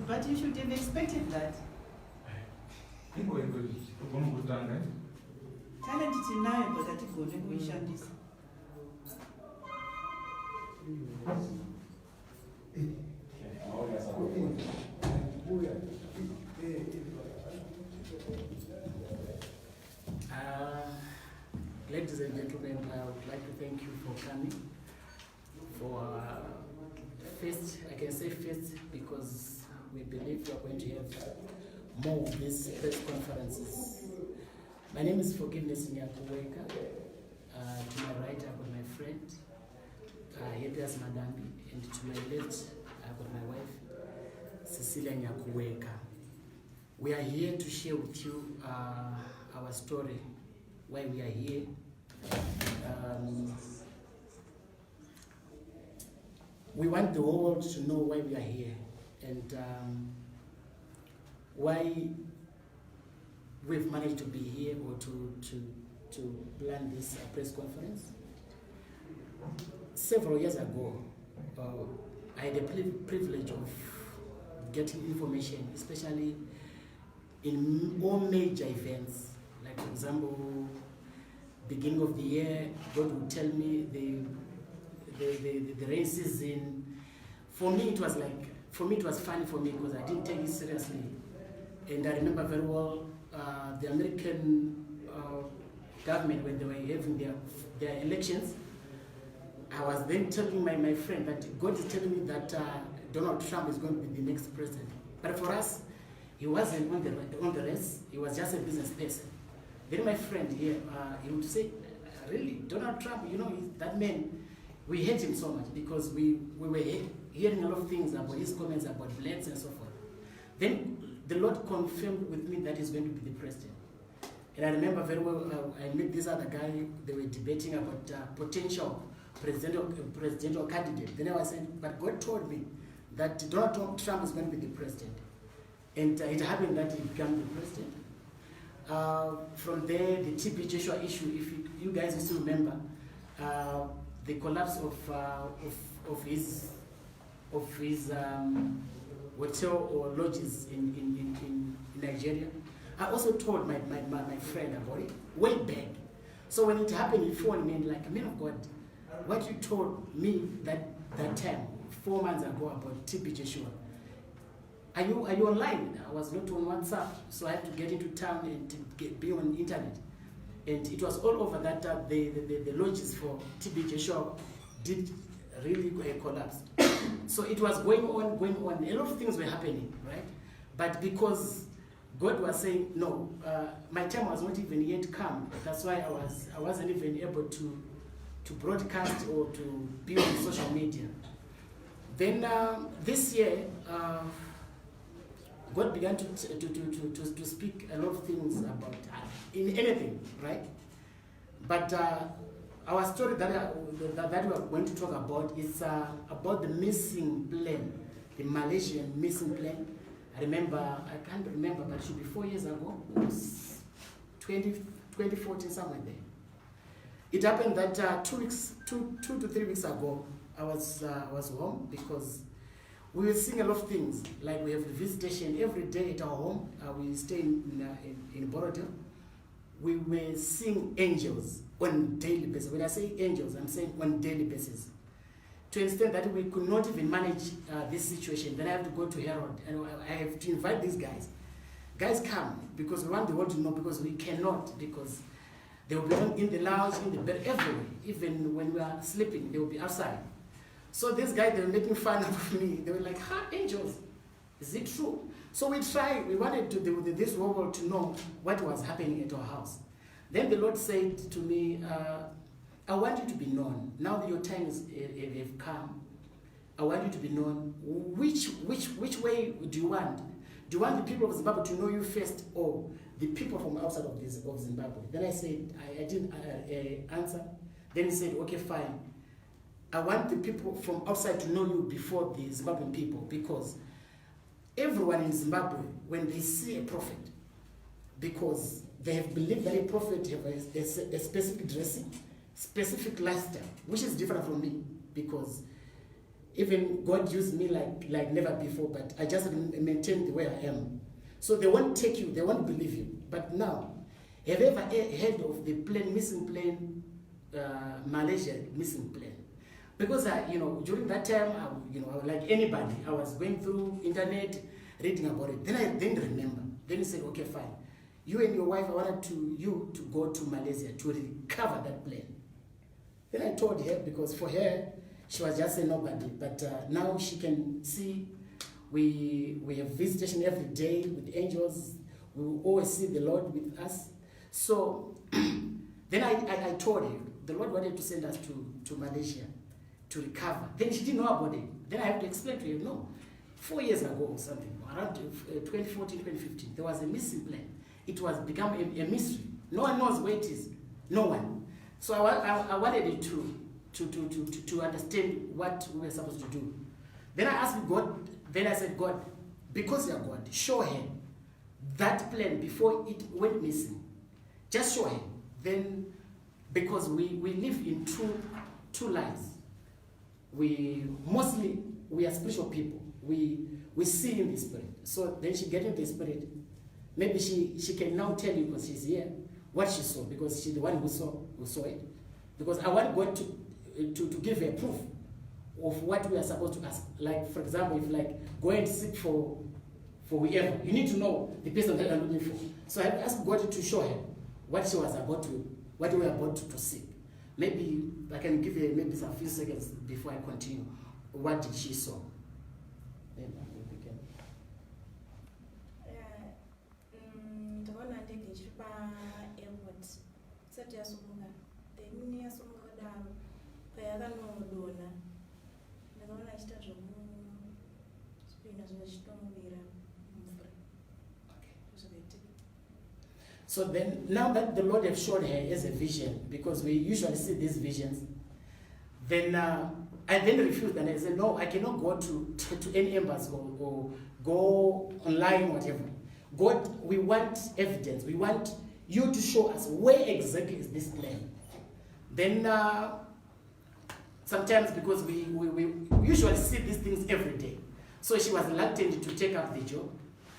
But you should have expected that. Talent is now, but that is good. We shall this. Ladies and gentlemen, I would like to thank you for coming. For first, I can say first because we believe we are going to have more of these press conferences. My name is Forgiveness Nyakuweka. To my right, I've got my friend, Hepias Madambi, and to my left, I've got my wife, Cecilia Nyakuweka. We are here to share with you our story, why we are here. We want the whole world to know why we are here and why we've managed to be here or to plan this press conference. Several years ago, I had the privilege of getting information, especially in all major events, like for example, beginning of the year, God would tell me the rain season. For me, it was funny for me because I didn't take it seriously. And I remember very well the American government, when they were having their elections, I was then telling my friend that God is telling me that Donald Trump is going to be the next president. But for us, he wasn't on the race, he was just a business person. Then my friend here, he would say, really, Donald Trump, you know, that man, we hate him so much because we were hearing a lot of things about his comments about blacks and so forth. Then the Lord confirmed with me that he's going to be the president. And I remember very well, I met this other guy, they were debating about potential presidential candidate. Then I was saying, but God told me that Donald Trump is going to be the president. And it happened that he became the president. From there, the TB Joshua issue, if you guys still remember, the collapse of his hotel or lodges in Nigeria. I also told my friend about it way back. So when it happened, he phoned me like, man of God, what you told me that time, 4 months ago about TB Joshua, are you online? I was not on WhatsApp, so I had to get into town and be on internet. And it was all over that the lodges for TB Joshua did really collapse. So it was going on. A lot of things were happening, right? But because God was saying, no, my time was not even yet come. That's why I wasn't even able to broadcast or to be on social media. Then this year, God began to speak a lot of things about in anything, right? But our story that we are going to talk about is about the missing plane, the Malaysian missing plane. I can't remember, but it should be 4 years ago. It was 2014, somewhere there. It happened that 2 to 3 weeks ago, I was home because we were seeing a lot of things. Like we have visitation every day at our home. We stay in Borodale. We were seeing angels on daily basis. When I say angels, I'm saying on daily basis. To understand that we could not even manage this situation, then I have to go to Herod and I have to invite these guys guys come, because we want the world to know, because we cannot, because they will be in the lounge, in the bed, everywhere. Even when we are sleeping, they will be outside. So these guys, they were making fun of me. They were like, angels, is it true? So we tried, we wanted this world to know what was happening at our house. Then the Lord said to me, I want you to be known. Now that your time have come, I want you to be known. Which way do you want? Do you want the people of Zimbabwe to know you first, or the people from outside of Zimbabwe? Then I said, I didn't answer. Then he said, okay, fine. I want the people from outside to know you before the Zimbabwean people, because everyone in Zimbabwe, when they see a prophet, because they have believed that a prophet has a specific dressing, specific lifestyle, which is different from me, because even God used me like never before, but I just maintain the way I am. So they won't take you, they won't believe you. But now, have you ever heard of the missing plane, Malaysia missing plane? Because during that time, like anybody, I was going through internet, reading about it. Then I didn't remember. Then he said, okay, fine. You and your wife, I wanted you to go to Malaysia to recover that plane. Then I told her, because for her, she was just a nobody. But now she can see we have visitation every day with angels. We will always see the Lord with us. So then I told her, the Lord wanted to send us to Malaysia to recover. Then she didn't know about it. Then I have to explain to her, no, 4 years ago or something, around 2014, 2015, there was a missing plane. It was become a mystery. No one knows where it is. No one. So I wanted it to understand what we were supposed to do. Then I asked God, then I said, God, because you are God, show her that plane before it went missing. Just show her. Then, because we live in two lives. We are spiritual people. We see in the spirit. So then she get into the spirit. Maybe she can now tell you, because she's here, what she saw, because she's the one who saw it. Because I want God to give her proof of what we are supposed to ask. Like, for example, if go and seek for whoever, you need to know the person that you're looking for. So I asked God to show her what we were about to seek. Maybe I can give her maybe some few seconds before I continue. What did she saw? Then we can. So then, now that the Lord has shown her as a vision, because we usually see these visions, then I then refused, and I said, no, I cannot go to any embassy or go online, whatever. God, we want evidence. We want you to show us where exactly is this plane. Then sometimes, because we usually see these things every day, so she was reluctant to take up the job.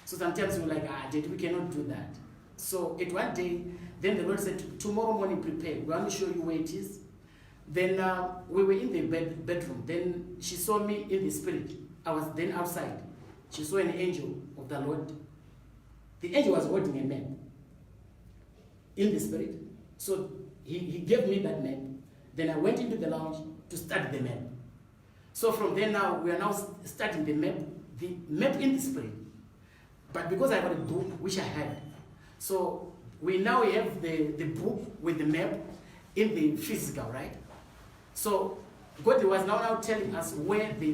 So sometimes we were like, we cannot do that. So at one day, then the Lord said, tomorrow morning prepare. We want to show you where it is. Then we were in the bedroom. Then she saw me in the spirit. I was then outside. She saw an angel of the Lord. The angel was holding a map in the spirit. So he gave me that map. Then I went into the lounge to start the map. So from there now, we are now starting the map in the spirit. But because I got a book, which I had, so we now have the book with the map in the physical, right? So God was now telling us where the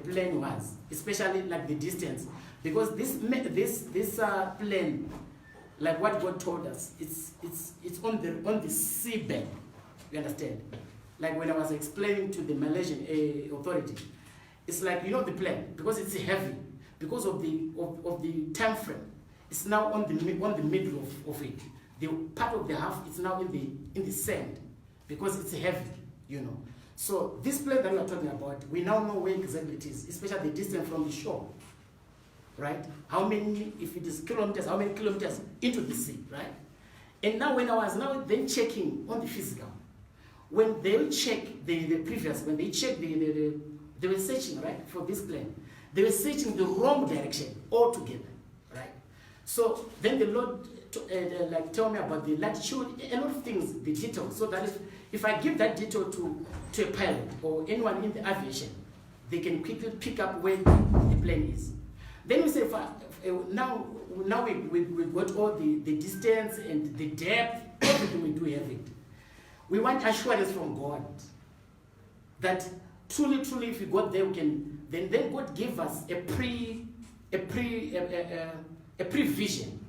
plane was, especially like the distance, because this plane, like what God told us, it's on the seabed. You understand? Like when I was explaining to the Malaysian authority, it's like, the plane, because it's heavy, because of the time frame. It's now on the middle of it. The part of the half is now in the sand, because it's heavy, So this plane that we are talking about, we now know where exactly it is, especially the distance from the shore, right? How many, if it is kilometers, how many kilometers into the sea, right? And now when I was then checking on the physical, when they check the previous, when they check they were searching, right, for this plane, they were searching the wrong direction altogether. So then the Lord like tell me about the latitude, a lot of things, the detail, so that if I give that detail to a pilot or anyone in the aviation, they can quickly pick up where the plane is. Then we say, now we got all the distance and the depth, everything we do have it. We want assurance from God that truly, if we got there, we can. Then God give us a prevision.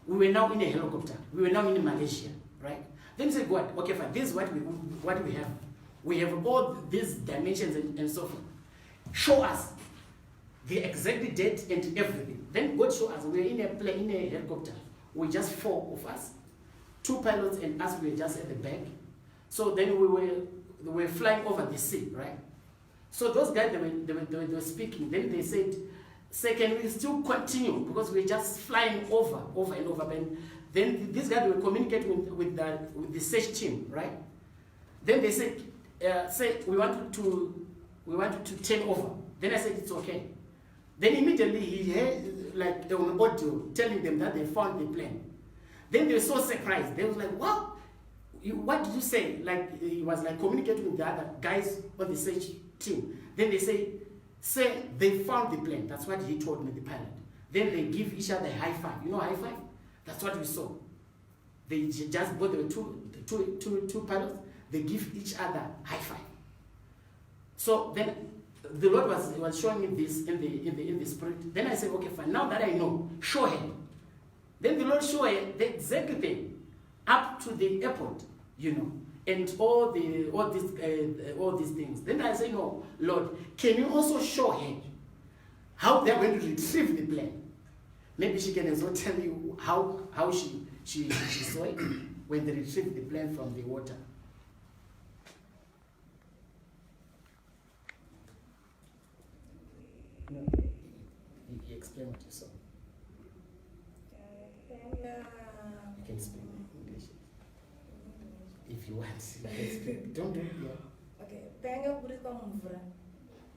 We were now in a helicopter. We were now in Malaysia, right? Then we say, God, okay, fine. This is what we have. We have all these dimensions and so forth. Show us the exact date and everything. Then God show us we're in a plane, in a helicopter. We just 4 of us, 2 pilots and us. We were just at the back. So then we were flying over the sea, right? So those guys they were speaking. Then they said, "Say, can we still continue because we're just flying over and over?" And then these guys were communicating with the search team, right? Then they said, "Say we want to turn over." Then I said, "It's okay." Then immediately he heard like an audio telling them that they found the plane. Then they were so surprised. They was like, "What? What did you say?" Like he was like communicating with the other guys on the search team. Then they say they found the plane. That's what he told me, the pilot. Then they give each other a high five. You know, high five? That's what we saw. They just both the two pilots. They give each other high five. So then the Lord was showing me this in the spirit. Then I said, okay, fine. Now that I know, show him. Then the Lord showed her the exact thing up to the airport, you know, and all these things. Then I say, no, Lord, can you also show her how they're going to retrieve the plane? Maybe she can also tell you how she saw it when they retrieved the plane from the water. No, you explain what you saw. You can speak English if you want. Don't do it. Yeah. Okay, penga kuri kwa mvura.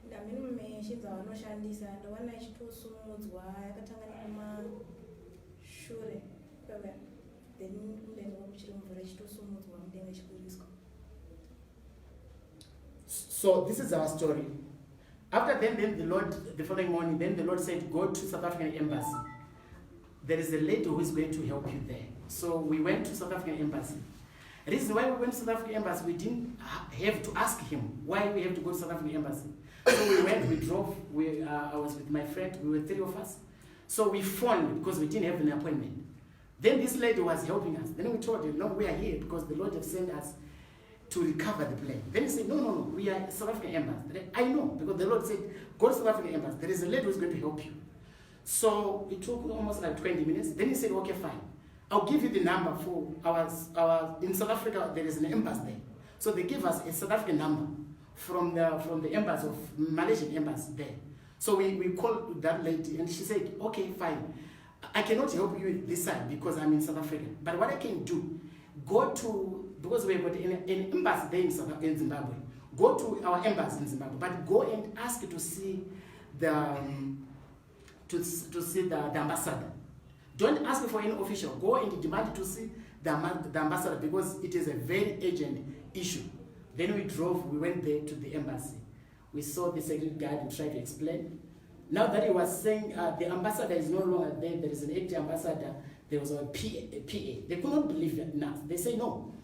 Ndamini mmeshinza vanoshandisa ndawana ichitosumudzwa yakatangana nemashure kweve then mudenga wakuchiri mvura ichitosumudzwa mudenga ichiburiswa. So this is our story. After then the following morning, then the Lord said, go to South African Embassy. There is a lady who is going to help you there. So we went to South African Embassy. The reason why we went to South African Embassy, we didn't have to ask him why we have to go to South African Embassy. So we went, we drove, I was with my friend, we were 3 of us. So we phoned because we didn't have an appointment. Then this lady was helping us. Then we told her, no, we are here because the Lord has sent us to recover the plane. Then he said, no, we are South African Embassy. I know, because the Lord said, go to South African Embassy. There is a lady who is going to help you. So it took almost like 20 minutes. Then he said, okay, fine. I'll give you the number for our in South Africa, there is an embassy there. So they give us a South African number from the embassy of Malaysian embassy there. So we called that lady and she said, okay, fine. I cannot help you this side because I'm in South Africa. But what I can do, go to, because we've got an embassy there in Zimbabwe, go to our embassy in Zimbabwe, but go and ask to see the ambassador. Don't ask for any official. Go and demand to see the ambassador because it is a very urgent issue. Then we went there to the embassy. We saw the security guard and tried to explain. Now that he was saying the ambassador is no longer there, there is an active ambassador, there was a PA. They could not believe it now. They say no.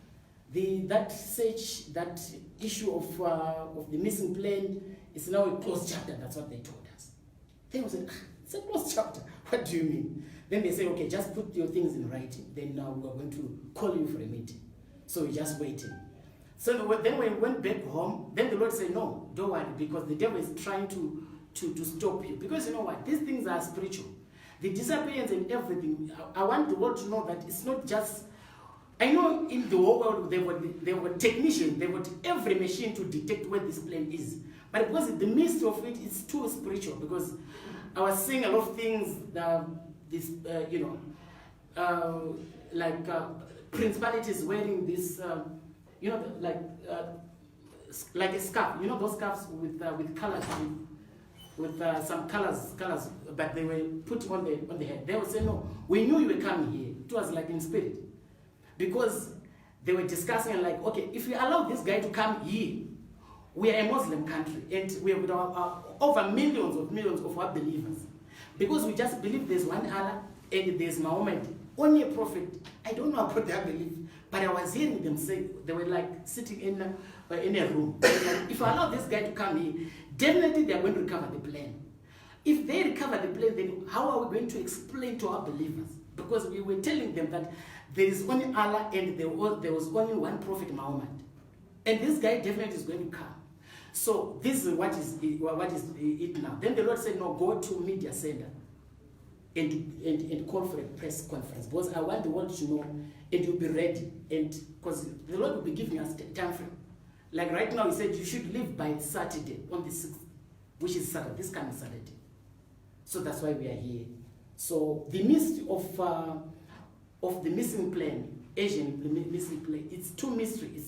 That issue of the missing plane is now a closed chapter. That's what they told us. They said, it's a closed chapter. What do you mean? Then they say, okay, just put your things in writing. Then now we're going to call you for a meeting. So we're just waiting. So then when we went back home, then the Lord said, no, don't worry, because the devil is trying to stop you. Because you know what? These things are spiritual. The disappearance and everything, I want the world to know that it's not just, I know in the whole world they were technicians, they got every machine to detect where this plane is. But because in the midst of it, it's too spiritual, because I was seeing a lot of things that principalities wearing this, like a scarf. You know those scarves with colors, some colors, but they were put on the head. They would say, no, we knew you were coming here. It was like in spirit. Because they were discussing and like, okay, if we allow this guy to come here, we are a Muslim country and we have over millions of our believers. Because we just believe there's one Allah and there's Muhammad, only a prophet. I don't know about their belief, but I was hearing them say, they were like sitting in a room. Like, if I allow this guy to come here, definitely they are going to recover the plane. If they recover the plane, then how are we going to explain to our believers? Because we were telling them that there is only Allah and there was only one prophet, Muhammad. And this guy definitely is going to come. So this is what is it now. Then the Lord said, no, go to media center and call for a press conference. Because I want the world to know and you'll be ready. And because the Lord will be giving us time frame. Like right now, he said you should leave by Saturday on the 6th, which is Saturday, this coming Saturday. So that's why we are here. So the mystery of the missing plane, Asian missing plane, it's too mystery.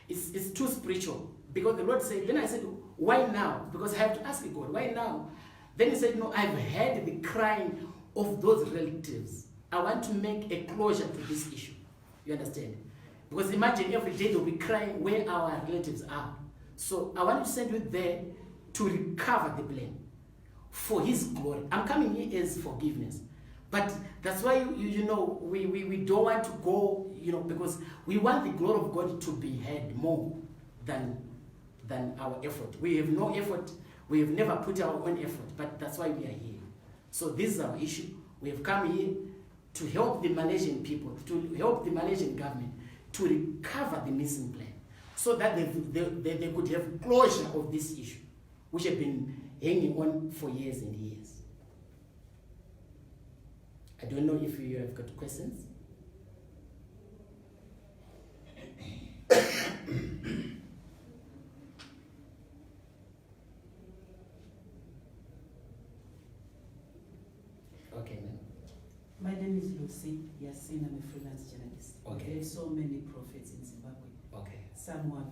It's too spiritual. Because the Lord said, then I said, why now? Because I have to ask God, why now? Then he said, no, I've heard the crying of those relatives. I want to make a closure to this issue. You understand? Because imagine every day they'll be crying where our relatives are. So I want to send you there to recover the blame for his glory. I'm coming here as forgiveness. But that's why, you know, we don't want to go, you know, because we want the glory of God to be heard more than our effort. We have no effort. We have never put our own effort, but that's why we are here. So this is our issue. We have come here to help the Malaysian people, to help the Malaysian government to recover the missing plane so that they could have closure of this issue, which have been hanging on for years and years. I don't know if you have got questions. Okay, ma'am. My name is Lucy Yasin. I'm a freelance journalist. Okay. There are so many prophets in Zimbabwe. Okay. Some are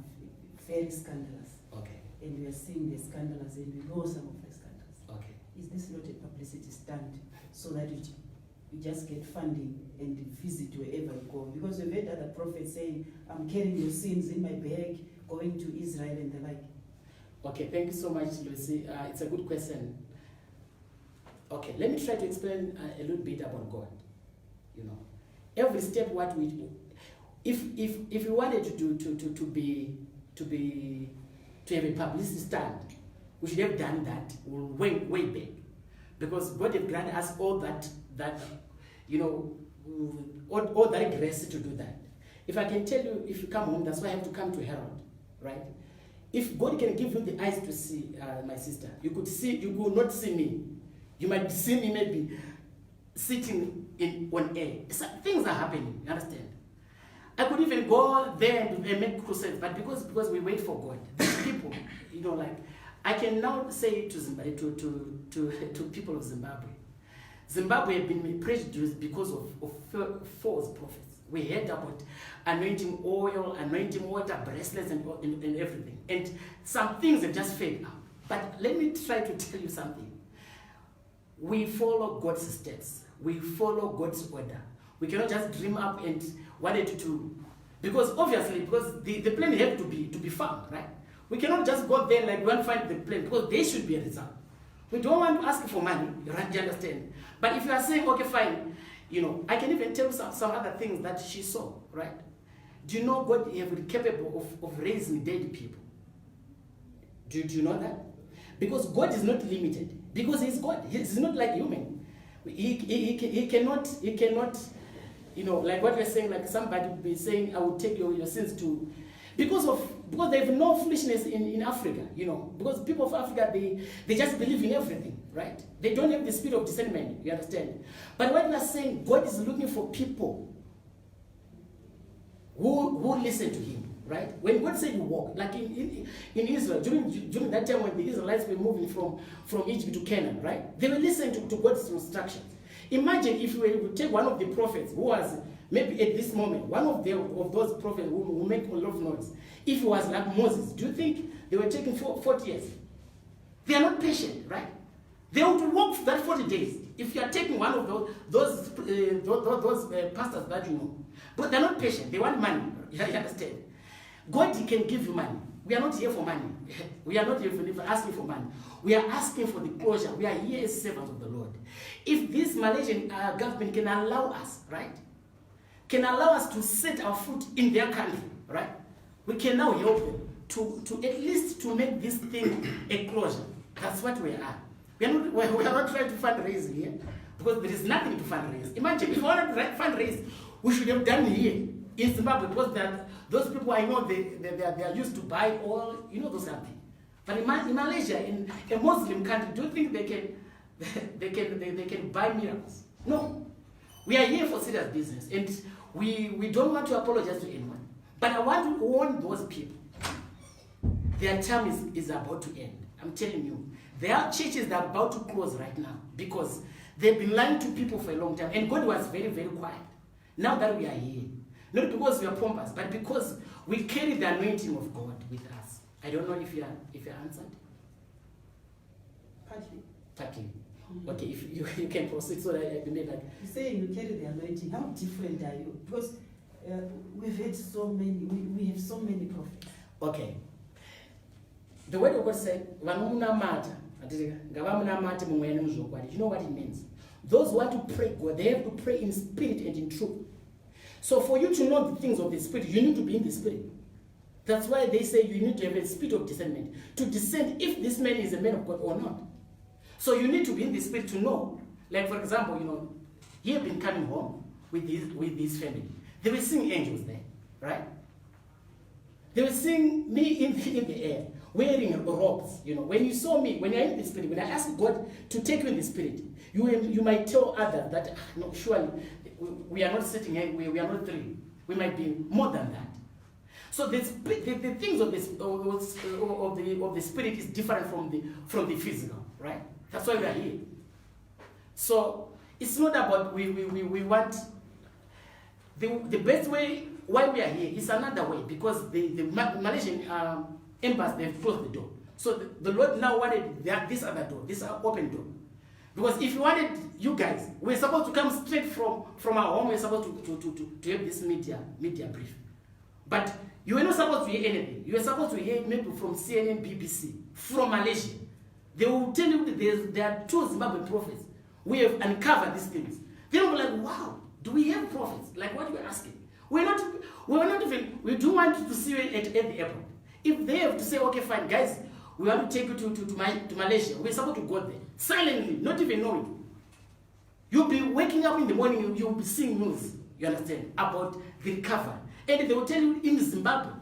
very scandalous. Okay. And we are seeing the scandalous and we know some of the scandals. Okay. Is this not a publicity stunt so that you just get funding and visit wherever you go? Because we've heard other prophets saying, I'm carrying your sins in my bag, going to Israel and the like. Okay, Thank you so much, Lucy. It's a good question. Okay, let me try to explain a little bit about God. You know, every step what we do, if we wanted to have a publicity stand, we should have done that way back, because God have granted us all that you know, all that grace to do that. If I can tell you, if you come home, that's why I have to come to Herald, right? If God can give you the eyes to see, my sister, you will not see me. You might see me maybe sitting on air. Things are happening, you understand? I could even go there and make crusades, but because we wait for God, these people, you know, like, I can now say to Zimbabwe, to people of Zimbabwe, Zimbabwe have been prejudiced because of false prophets. We heard about anointing oil, anointing water, bracelets, and everything. And some things have just failed out. But let me try to tell you something. We follow God's steps. We follow God's order. We cannot just dream up and wanted to, because the plane have to be found, right? We cannot just go there like we want to find the plane, because there should be a result. We don't want to ask for money, right? You understand? But if you are saying, okay, fine, you know, I can even tell you some other things that she saw, right? Do you know God is capable of raising dead people? Do you know that? Because God is not limited. Because he's God. He's not like human. He cannot, you know, like what we're saying, like somebody be saying, I will take your sins to, because they have no foolishness in Africa, you know, because people of Africa, they just believe in everything, right? They don't have the spirit of discernment, you understand? But what we are saying, God is looking for people who listen to him, right? When God said you walk, like in Israel, during that time when the Israelites were moving from Egypt to Canaan, right? They were listening to God's instructions. Imagine if we would take one of the prophets who was, maybe at this moment, one of those prophets who make a lot of noise, if he was like Moses, do you think they were taking 40 years? They are not patient, right? They would work for that 40 days. If you are taking one of those pastors that you know, but they're not patient. They want money. You understand? God can give you money. We are not here for money. We are not here for asking for money. We are asking for the closure. We are here as servants of the Lord. If this Malaysian government can allow us, right, can allow us to set our foot in their country, right, we can now help them to at least to make this thing a closure. That's what we are. We are not trying to fundraise here, because there is nothing to fundraise. Imagine if we wanted to fundraise, we should have done here in Zimbabwe, because those people I know they are used to buy all, you know, those kind of things. But in Malaysia, in a Muslim country, do you think they can buy miracles? No. We are here for serious business, and we don't want to apologize to anyone. But I want to warn those people. Their time is about to end. I'm telling you. There are churches that are about to close right now because they've been lying to people for a long time. And God was very, very quiet. Now that we are here, not because we are pompous, but because we carry the anointing of God with us. I don't know if you answered. Partly. Okay, if you can proceed so that I believe that. You say you carry the anointing. How different are you? Because we've had so many. We have so many prophets. Okay. The word of God said, you know what it means? Those who want to pray God, they have to pray in spirit and in truth. So for you to know the things of the spirit, you need to be in the spirit. That's why they say you need to have a spirit of discernment, to discern if this man is a man of God or not. So you need to be in the spirit to know. Like for example, you know, he had been coming home with his family. They were seeing angels there, right? They were seeing me in the air, wearing robes. You know, when you saw me, when you're in the spirit, when I asked God to take you in the spirit, you might tell others that, no, surely we are not sitting here, we are not three. We might be more than that. So the things of the spirit is different from the physical, right? That's why we are here. So it's not about we want the best way why we are here is another way, because the Malaysian embassy, they've closed the door. So the Lord now wanted this other door, this open door. Because if you wanted, you guys, we're supposed to come straight from our home, we're supposed to have this media brief. But you were not supposed to hear anything. You were supposed to hear maybe from CNN, BBC, from Malaysia. They will tell you that there are 2 Zimbabwean prophets. We have uncovered these things. They will be like, wow, do we have prophets? Like what you are asking. We don't want to see you at the airport. If they have to say, okay, fine, guys, we want to take you to Malaysia, we're supposed to go there. Silently, not even knowing. You'll be waking up in the morning, you'll be seeing news, you understand, about the recovery. And they will tell you in Zimbabwe.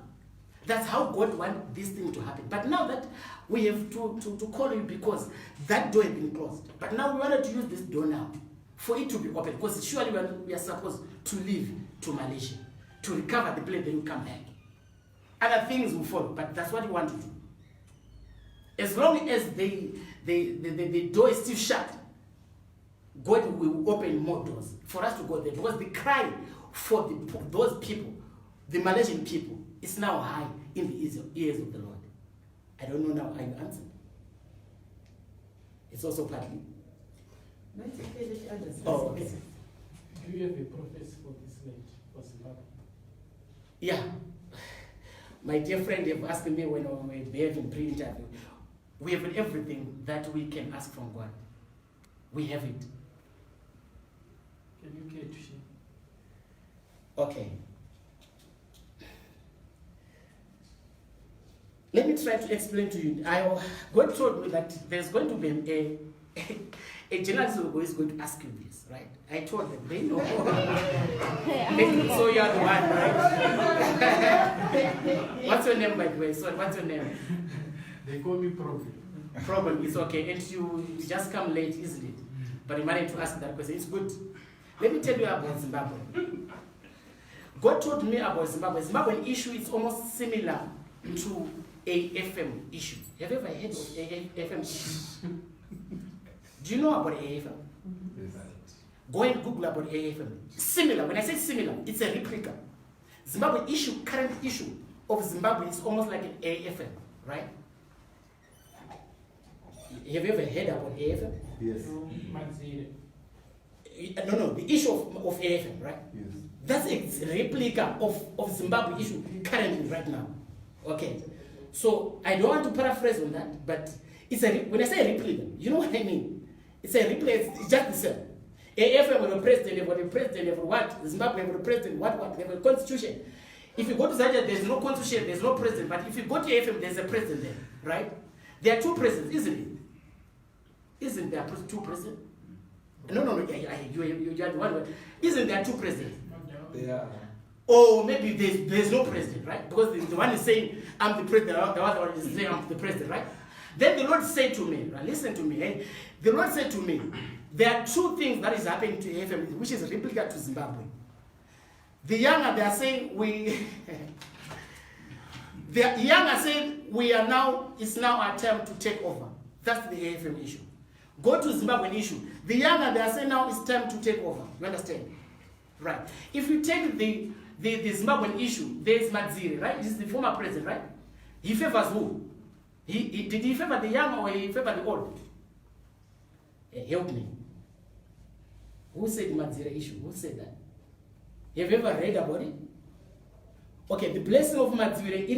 That's how God wants this thing to happen. But now that we have to call you because that door has been closed. But now we wanted to use this door now for it to be open, because surely we are supposed to leave to Malaysia, to recover the plane, then we come back. Other things will follow, but that's what we want to do. As long as the door is still shut, God will open more doors for us to go there, because the cry for those people, the Malaysian people, is now high in the ears of the Lord. I don't know now how you answered. It's also partly. Oh, okay. Do you have a prophecy for this land, for Zimbabwe? Yeah. My dear friend have asked me when we were having pre-interview. We have everything that we can ask from God. We have it. Can you care to share? Okay. Let me try to explain to you. God told me that there's going to be a journalist who is going to ask you this, right? I told them, they know. So you are the one, right? What's your name, by the way? Sorry, what's your name? They call me Problem. Problem is okay, and you just come late, isn't it? But you managed to ask that question. It's good. Let me tell you about Zimbabwe. God told me about Zimbabwe. Zimbabwean issue is almost similar to a FM issue. Have you ever heard of AFM issue? Do you know about AFM? Yes. Go and Google about AFM. Similar. When I say similar, it's a replica. Zimbabwe issue, current issue of Zimbabwe is almost like an AFM, right? Have you ever heard about AFM? Yes. Manzini. No, the issue of AFM, right? Yes. That's a replica of Zimbabwe issue currently right now. Okay. So I don't want to paraphrase on that, but it's when I say replica, you know what I mean? It's a replica, it's just the same. AFM have a president, they have a president, they have a what? Zimbabwe have a president, what? They have a constitution. If you go to Zambia, there's no constitution, there's no president. But if you go to AFM, there's a president there, right? There are two presidents, isn't it? Isn't there two presidents? No, you had one. Isn't there two presidents? Yeah. Or maybe there's no president, right? Because the one is saying, I'm the president, the other one is saying, I'm the president, right? Then the Lord said to me, right? Listen to me, eh? The Lord said to me, there are two things that is happening to AFM, which is a replica to Zimbabwe. The younger, they are saying, the young are saying, it's now our time to take over. That's the AFM issue. Go to Zimbabwean issue. The younger, they are saying now it's time to take over. You understand? Right. If you take the Zimbabwean issue, there's Madziri, right? He's the former president, right? He favors who? Did he favor the young or he favor the old? Help me. Who said Madziri issue? Who said that? Have you ever read about it? Okay, the blessing of Madziri,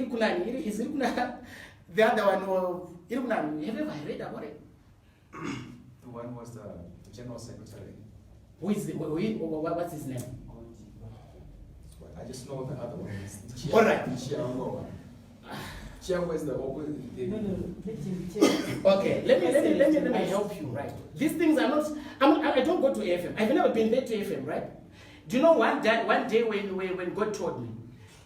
is the other one, or have you ever read about it? The one was the general secretary. Who is what's his name? I just know the other one. All right. Chiango is the opposite. No, let him tell. Okay, let me help you, right? These things are not, I don't go to AFM. I've never been there to AFM, right? Do you know one day when God told me,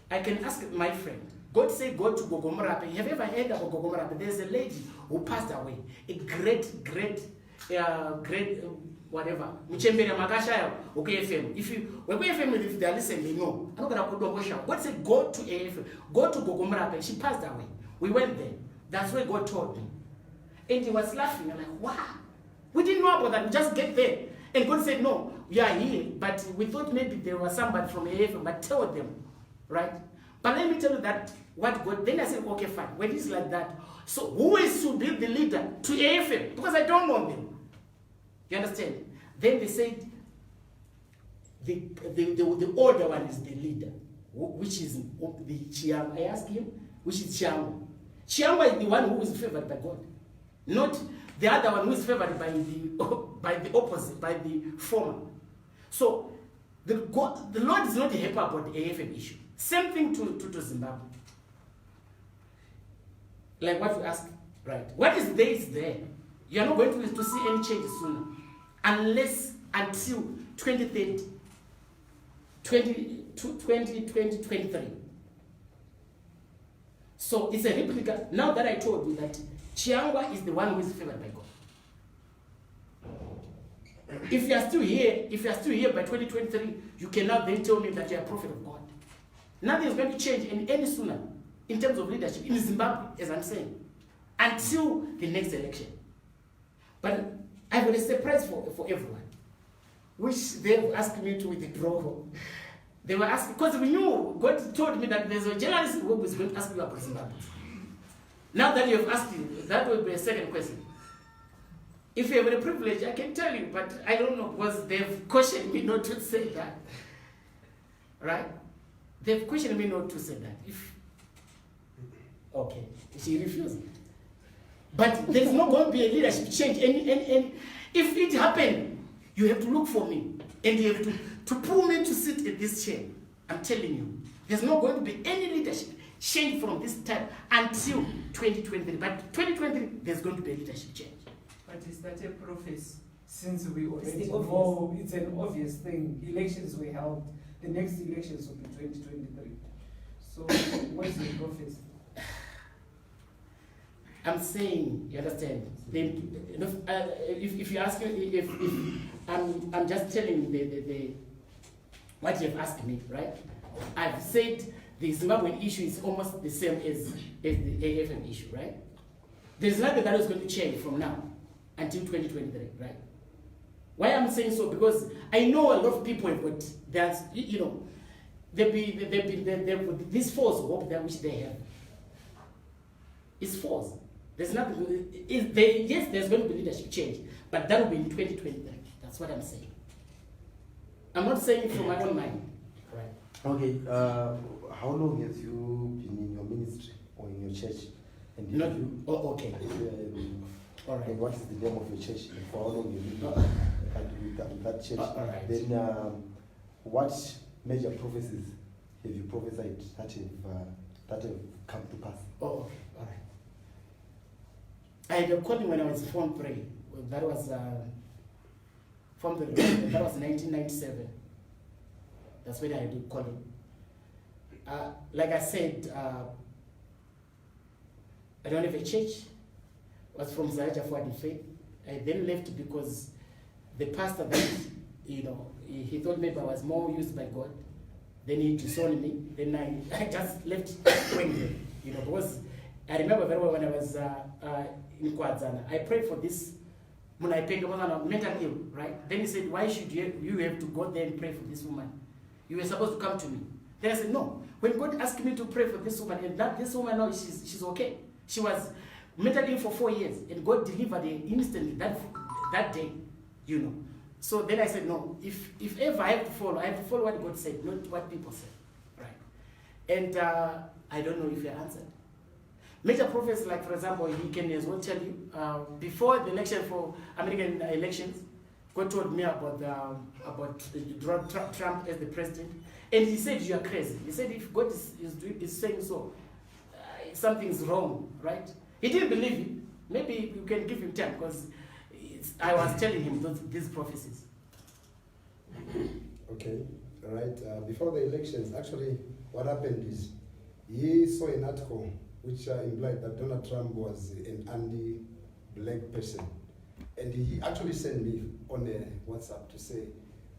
I can ask my friend, God said go to Gogomorape. Have you ever heard about Gogomorape? There's a lady who passed away, a great whatever. Mchembere makashaya okay FM. When FM, if they are listening, they know. I'm not gonna put on God said go to AFM, go to Gogomorape. She passed away. We went there. That's where God told me. And he was laughing. I'm like, wow. We didn't know about that. We just get there. And God said, no, we are here. But we thought maybe there was somebody from AFM, but tell them. Right? But let me tell you that what God, then I said, okay, fine. When it's like that, so who is to be the leader to AFM? Because I don't know them. You understand? Then they said, the older one is the leader, which is the Chiang. I asked him, which is Chiang. Chiang is the one who is favored by God, not the other one who is favored by the opposite, by the former. So the Lord is not happy about the AFM issue. Same thing to Zimbabwe. Like what you ask, right? What is there is there. You are not going to see any changes sooner, until 2030, 2023. So it's a replica. Now that I told you that Chiangwa is the one who is favored by God. If you are still here by 2023, you cannot then tell me that you are a prophet of God. Nothing is going to change any sooner in terms of leadership in Zimbabwe, as I'm saying, until the next election. But I've got a surprise for everyone, which they've asked me to withdraw. They were asking, because we knew, God told me that there's a journalist who was going to ask you about Zimbabwe. Now that you have asked me, that will be a second question. If you have the privilege, I can tell you, but I don't know, because they've questioned me not to say that. Right? They've questioned me not to say that. Okay, she refused. But there's not going to be a leadership change. If it happened, you have to look for me. And you have to pull me to sit in this chair. I'm telling you. There's not going to be any leadership change from this time until 2023. But 2023, there's going to be a leadership change. But is that a prophecy? Since we already It's know it's an obvious thing. Elections were held. The next elections will be 2023. So what is the prophecy? I'm saying, you understand? If you ask me, if I'm just telling you what you have asked me, right? I've said the Zimbabwean issue is almost the same as the AFM issue, right? There's nothing that is going to change from now until 2023, right? Why I'm saying so? Because I know a lot of people have got that, they've this false hope that which they have. It's false. There's nothing. Yes, there's going to be leadership change, but that will be in 2023. That's what I'm saying. I'm not saying from my own mind. Right. Okay. How long have you been in your ministry or in your church? And Not you. Oh, okay. All right. And what is the name of your church? And for how long you live with that church? All right. Then, what major prophecies have you prophesied that have come to pass? Oh, okay. All right. I had a calling when I was Form 3. That was Form 3. That was 1997. That's when I did calling. Like I said, I don't have a church. I was from Zaraja for the faith. I then left because the pastor that, he thought maybe I was more used by God. Then he disowned me. Then I just left going there, because I remember very well when I was in Kwadzana. I prayed for this when I paid mental ill, right? Then he said, why should you have to go there and pray for this woman? You were supposed to come to me. Then I said, no. When God asked me to pray for this woman, and that this woman now she's okay. She was mentally ill for 4 years, and God delivered her instantly that day, So then I said, no, if ever I have to follow what God said, not what people said, right? And I don't know if you answered. Major prophets, like for example, he can as well tell you, before the election for American elections, God told me about Trump as the president, and he said, you are crazy. He said, if God is saying so, something's wrong, right? He didn't believe it. Maybe you can give him time, because I was telling him these prophecies. Okay, all right. Before the elections, actually, what happened is he saw an article which implied that Donald Trump was an anti-black person. And he actually sent me on a WhatsApp to say,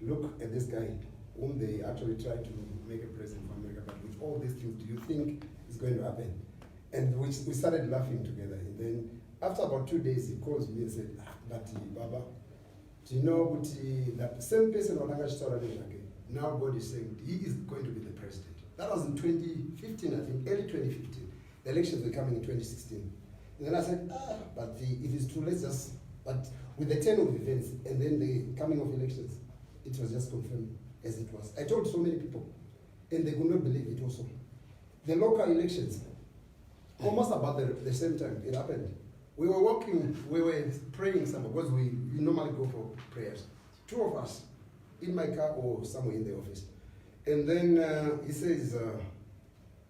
look at this guy whom they actually tried to make a president for America, but with all these things, do you think is going to happen? And we started laughing together. And then after about 2 days, he calls me and said, but Baba, do you know what that same person now God is saying he is going to be the president. That was in 2015, I think, early 2015. The elections were coming in 2016. And then I said, but if it's true, let's just, but with the turn of events and then the coming of elections, it was just confirmed as it was. I told so many people, and they could not believe it also. The local elections, almost about the same time it happened. We were walking, we were praying somewhere, because we normally go for prayers. 2 of us, in my car or somewhere in the office. And then he says,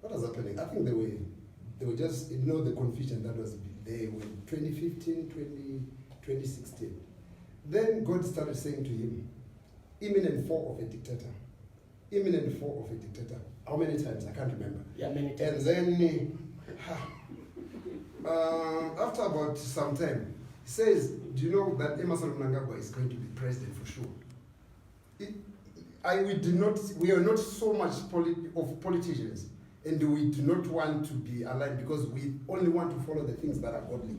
what was happening? I think they were just, the confusion that was there when 2015, 2016. Then God started saying to him, imminent fall of a dictator. Imminent fall of a dictator. How many times? I can't remember. Yeah, many times. And then, after about some time, he says, do you know that Emerson Mnangagwa is going to be president for sure? We are not so much of politicians, and we do not want to be aligned because we only want to follow the things that are godly.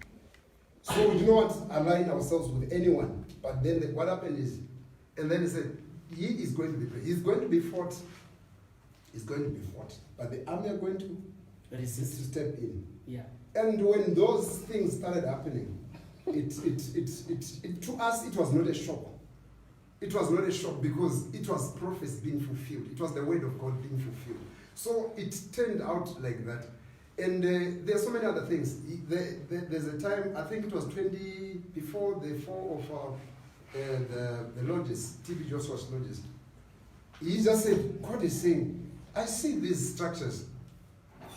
So we do not want to align ourselves with anyone. But then what happened is, and then he said, he is going to be, he's going to be fought. He's going to be fought. But the army are going to resist to step in. Yeah. And when those things started happening, to us it was not a shock. It was not a shock because it was prophecy being fulfilled. It was the word of God being fulfilled. So it turned out like that. And there are so many other things. There's a time, I think it was before the fall of the lodges, TB Joshua's lodges. He just said, God is saying, I see these structures.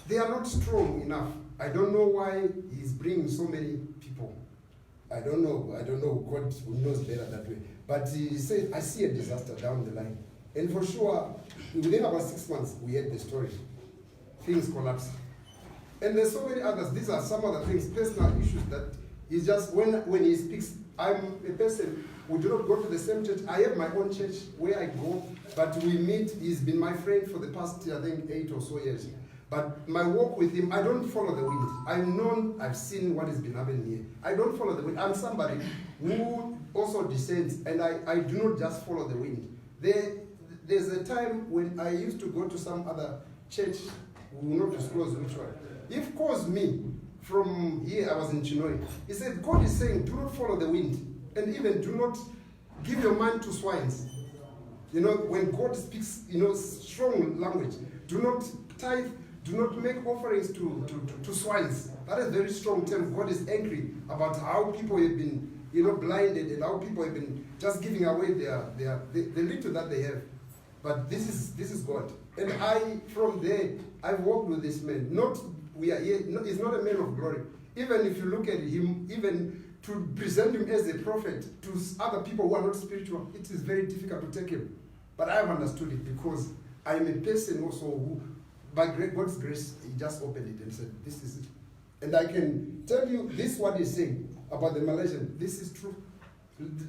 They are not strong enough. I don't know why he's bringing so many people. I don't know. God knows better that way. But he said, I see a disaster down the line. And for sure, within about 6 months, we had the story. Things collapsed. And there's so many others. These are some other things, personal issues that he's just, when he speaks, I'm a person, we do not go to the same church. I have my own church where I go, but we meet. He's been my friend for the past, I think, 8 or so years. But my walk with him, I don't follow the wind. I've seen what has been happening here. I don't follow the wind. I'm somebody who also descends, and I do not just follow the wind. There's a time when I used to go to some other church, we will not disclose which one. If calls me from here, I was in Chinoy. He said, God is saying, do not follow the wind, and even do not give your mind to swines. You know, when God speaks, you know, strong language, do not tithe, do not make offerings to swines. That is a very strong term. God is angry about how people have been, you know, blinded, and how people have been just giving away the little that they have. But this is God. And from there, I've walked with this man. We are here, he's not a man of glory. Even if you look at him, even to present him as a prophet to other people who are not spiritual, it is very difficult to take him. But I have understood it because I am a person also who, by God's grace, he just opened it and said, this is it. And I can tell you this, what he's saying about the Malaysian, this is true.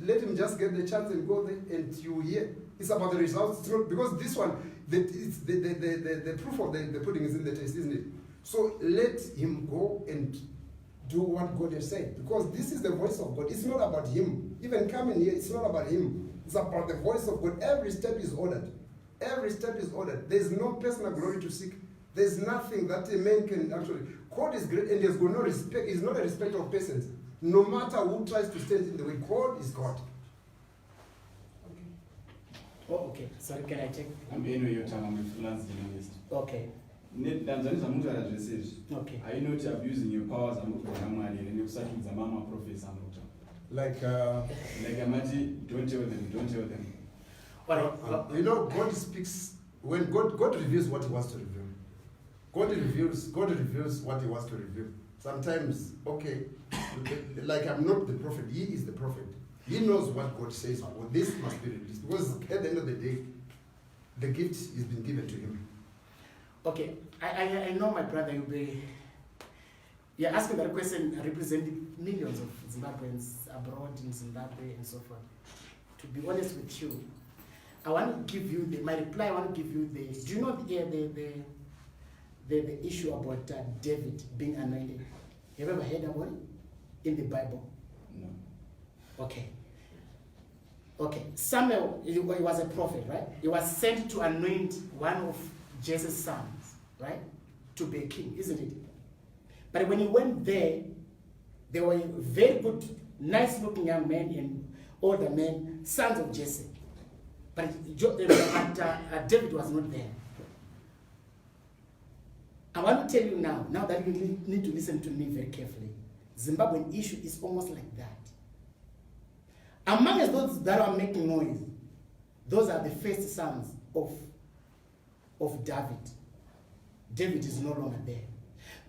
Let him just get the chance and go there, and you hear. It's about the results. It's not, because this one, the proof of the pudding is in the taste, isn't it? So let him go and do what God has said. Because this is the voice of God. It's not about him. Even coming here, it's not about him. It's about the voice of God. Every step is ordered. Every step is ordered. There's no personal glory to seek. There's nothing that a man can actually. God is great, and there's no respect. He's not a respecter of persons. No matter who tries to stand in the way, God is God. Oh, okay. Sorry, can I check? I'm anyway your time. I'm a freelance journalist. Okay. Okay. Are you not abusing your powers and you're sucking the mama prophets and Like Amati, don't tell them. You know, God speaks when God reveals what he wants to reveal. God reveals what he wants to reveal. Sometimes, okay, like I'm not the prophet, he is the prophet. He knows what God says, well, this must be released. Because at the end of the day, the gift has been given to him. Okay, I know my brother, you're asking that question representing millions of Zimbabweans abroad in Zimbabwe and so forth. To be honest with you, I want to give you my reply. I want to give you do you know the issue about David being anointed? Have you ever heard about it in the Bible? No. Okay. Samuel, he was a prophet, right? He was sent to anoint one of Jesse's sons, right? To be a king, isn't it? But when he went there, they were very good, nice-looking young men and older men, sons of Jesse. But David was not there. I want to tell you now that you need to listen to me very carefully. Zimbabwean issue is almost like that. Among those that are making noise, those are the first sons of David. David is no longer there.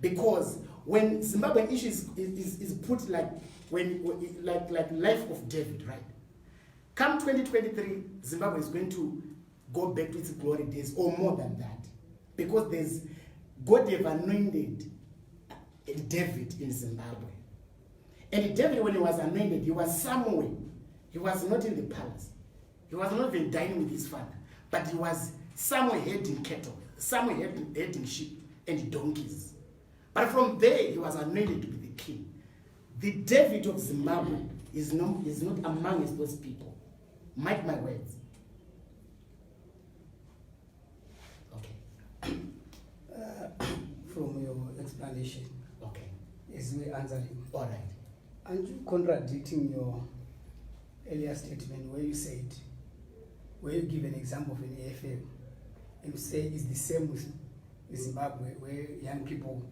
Because when Zimbabwean issue is put like life of David, right? Come 2023, Zimbabwe is going to go back to its glory days or more than that. Because God have anointed David in Zimbabwe. And David, when he was anointed, he was somewhere. He was not in the palace. He was not even dining with his father. But he was somewhere herding cattle, somewhere herding sheep and donkeys. But from there, he was anointed to be the king. The David of Zimbabwe is not among those people. Mark my words. Okay. From your explanation, Okay. as we answering, All right. aren't you contradicting your earlier statement where you give an example of an AFM and you say it's the same with Zimbabwe, where young people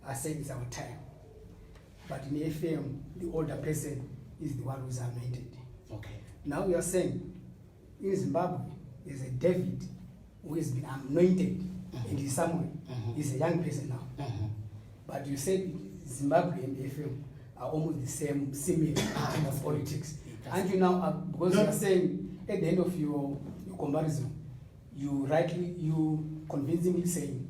are saying it's our time, but in AFM the older person is the one who's anointed. Okay. Now you are saying in Zimbabwe there's a David who has been anointed and he's somewhere. He's a young person now. But you said Zimbabwe and AFM are almost the same, similar kind of politics. And you now, because you are saying at the end of your comparison, you convincingly saying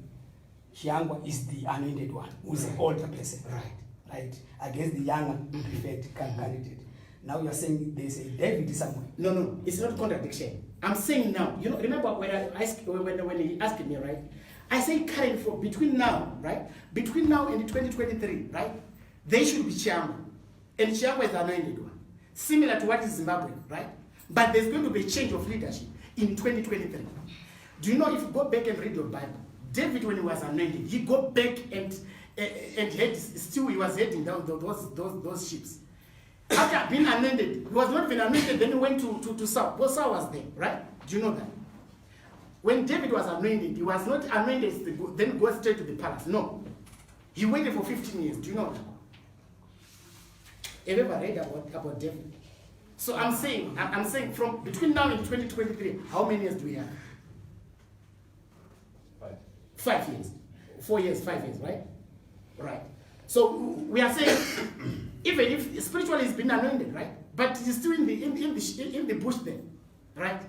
Chiangwa is the anointed one, who's an older person, right? Against the younger preferred candidate. Now you are saying there's a David somewhere. No, it's not contradiction. I'm saying now. You know, remember when he asked me, right? I say current for between now, right? Between now and 2023, right? They should be Chiangwa, and Chiangwa is the anointed one, similar to what is Zimbabwe, right? But there's going to be a change of leadership in 2023. Do you know, if you go back and read your Bible, David, when he was anointed, he got back and and still he was heading down those ships. After being anointed, he was not even anointed, then he went to Saul. Well, Saul was there, right? Do you know that? When David was anointed, he was not anointed, then go straight to the palace. No. He waited for 15 years. Do you know that? Have you ever read about David? So I'm saying from between now and 2023, how many years do we have? 5 years. 4 years, 5 years, right? Right. So we are saying, even if spiritually he's been anointed, right? But he's still in the bush there, right?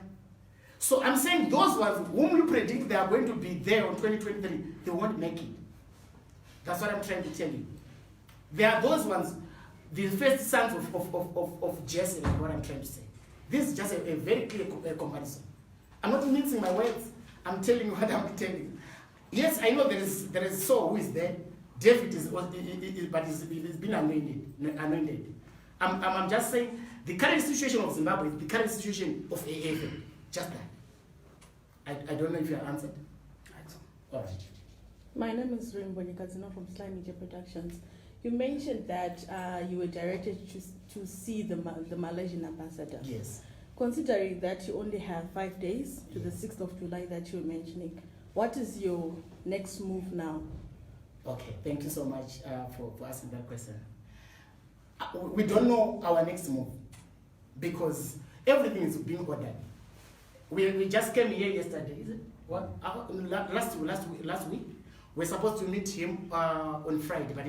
So I'm saying those ones whom you predict they are going to be there on 2023, they won't make it. That's what I'm trying to tell you. There are those ones, the first sons of Jesse, like what I'm trying to say. This is just a very clear comparison. I'm not mincing my words. I'm telling you what I'm telling you. Yes, I know there is Saul who is there. David but he's been anointed. I'm just saying the current situation of Zimbabwe is the current situation of AA. Just that. I don't know if you are answered. All right. My name is Rainbow Nyakazino from SlyMedia Productions. You mentioned that you were directed to see the Malaysian ambassador. Yes. Considering that you only have 5 days to the 6th of July that you were mentioning, what is your next move now? Okay, thank you so much for asking that question. We don't know our next move because everything is being ordered. We just came here yesterday, is it? What? Last week. We're supposed to meet him on Friday, but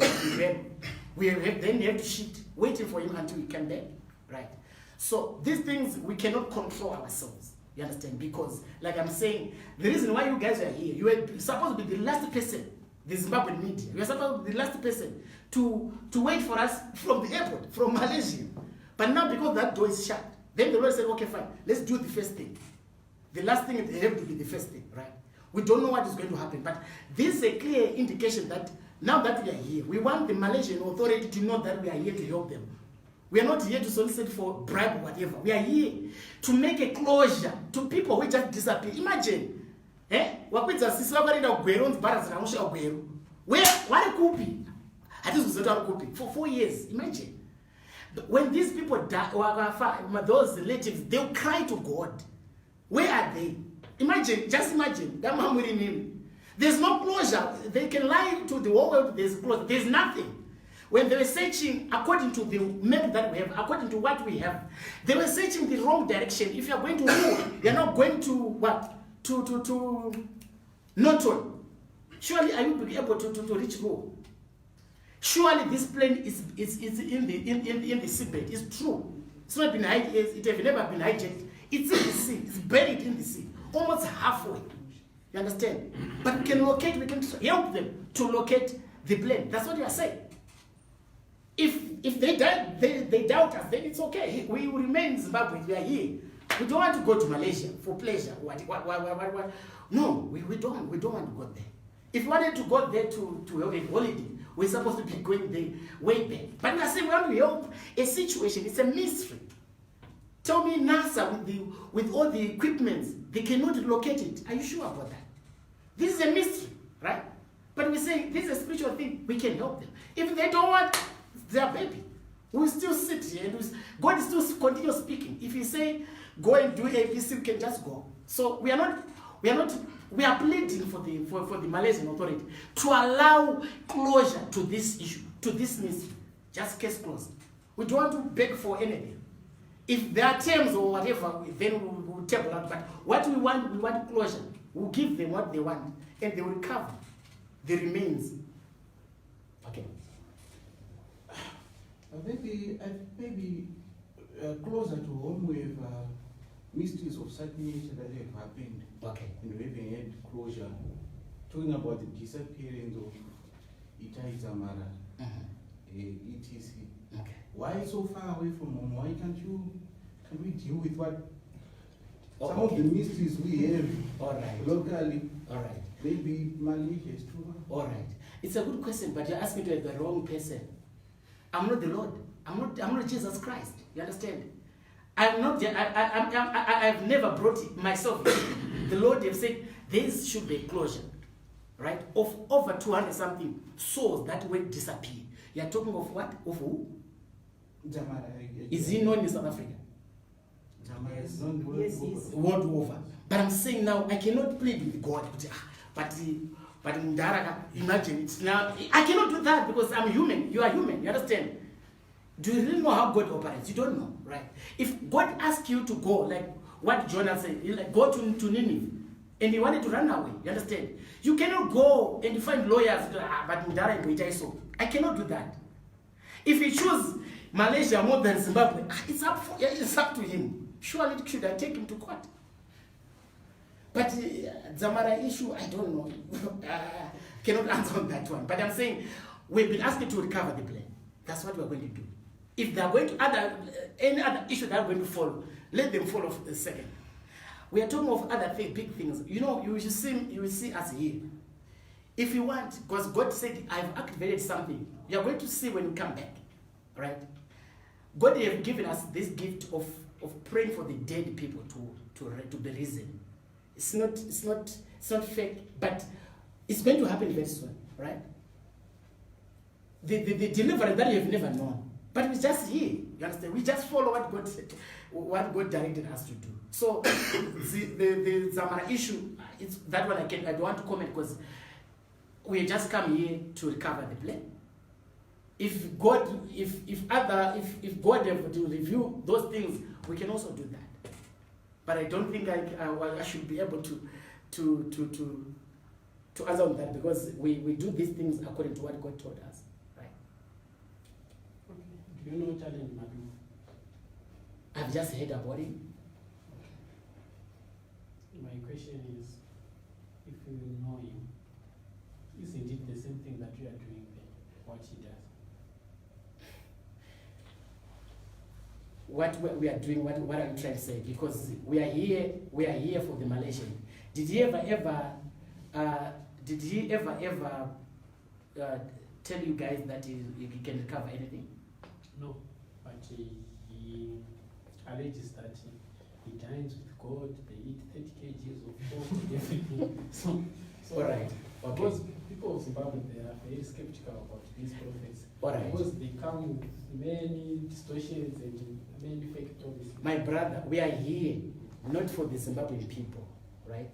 we then have to sit waiting for him until he came back, right? So these things we cannot control ourselves. You understand? Because, like I'm saying, the reason why you guys are here, you were supposed to be the last person, the Zimbabwean media. You were supposed to be the last person to wait for us from the airport, from Malaysia. But now because that door is shut, then the Lord said, okay, fine, let's do the first thing. The last thing they have to be the first thing, right? We don't know what is going to happen, but this is a clear indication that now that we are here, we want the Malaysian authority to know that we are here to help them. We are not here to solicit for bribe or whatever. We are here to make a closure to people who just disappear. Imagine, wakwidza sisi vakarenda kugwero nzibhara dzinamusha kugwero. Vari kupi? Hatisi kuziva vari kupi for 4 years. Imagine. When these people die, those relatives, they'll cry to God. Where are they? Imagine, just imagine. There's no closure. They can lie to the whole world. There's closure. There's nothing. When they were searching, according to the map that we have, according to what we have, they were searching the wrong direction. If you are going to war, you're not going to what? To Norton. Surely are you be able to reach war? Surely this plane is in the seabed. It's true. It's not been hijacked. It has never been hijacked. It's in the sea. It's buried in the sea, almost halfway. You understand? But we can locate. We can help them to locate the plane. That's what you are saying. If they doubt us, then it's okay. We will remain in Zimbabwe. We are here. We don't want to go to Malaysia for pleasure. What? No, we don't. We don't want to go there. If we wanted to go there to have a holiday, we're supposed to be going there way back. But we are saying we want to help a situation. It's a mystery. Tell me NASA with all the equipment, they cannot locate it. Are you sure about that? This is a mystery, right? But we say this is a spiritual thing. We can help them. If they don't want their baby, we'll still sit here and God is still continue speaking. If He say go and do ABC, we can just go. So we are pleading for the Malaysian authority to allow closure to this issue, to this mystery. Just case closed. We don't want to beg for anything. If there are terms or whatever, then we'll table out. But what we want closure. We'll give them what they want, and they will recover the remains. Okay. Maybe closer to home with mysteries of such nature that have happened. Okay. And we haven't had closure. Talking about the disappearance of Itai Zamara, ETC. Okay. Why so far away from home? Why can we deal with what some okay. of the mysteries we have locally? All right. Maybe Malaysia is too much. All right. It's a good question, but you're asking to the wrong person. I'm not the Lord. I'm not Jesus Christ. You understand? I've never brought it myself. The Lord has said there should be a closure. right, of over 200 something souls that went disappear. You are talking of what? Of who? Is he known in South Africa? Yes, yes. World over. But I'm saying now, I cannot plead with God. But Mdaraka, imagine it's now. I cannot do that because I'm human. You are human. You understand? Do you really know how God operates? You don't know, right? If God asks you to go, like what Jonah said, like go to Nineveh, and he wanted to run away, you understand? You cannot go and find lawyers, but Mdaraka, so I cannot do that. If he chooses Malaysia more than Zimbabwe, it's up to him. Surely should I take him to court? But Zamara issue, I don't know. Cannot answer on that one. But I'm saying we've been asked to recover the plane. That's what we're going to do. If they're going to any other issue that are going to fall, let them fall off a second. We are talking of other big things. You know, you will see us here. If you want, because God said, I've activated something. You are going to see when you come back, right? God has given us this gift of praying for the dead people to be risen. It's not fake, but it's going to happen very soon, right? The deliverance that you have never known, but we just here. You understand? We just follow what God said, what God directed us to do. So the Zamara issue, it's that one I don't want to comment because we just come here to recover the plane. If God have to review those things, we can also do that. But I don't think I should be able to answer on that because we do these things according to what God told us, right? Okay. Do you know challenge Madu? I've just heard about it. My question is, if you know him, isn't it the same thing that you are doing there, what he does? What we are doing, what I'm trying to say, because we are here for the Malaysian. Did he ever tell you guys that he can recover anything? No, but he alleges that he dines with God, they eat 30 kgs of pork and everything. So all right. Okay. Because people of Zimbabwe, they are very skeptical about these prophets. All right. Because they come with many distortions and many fake stories. My brother, we are here not for the Zimbabwean people, right?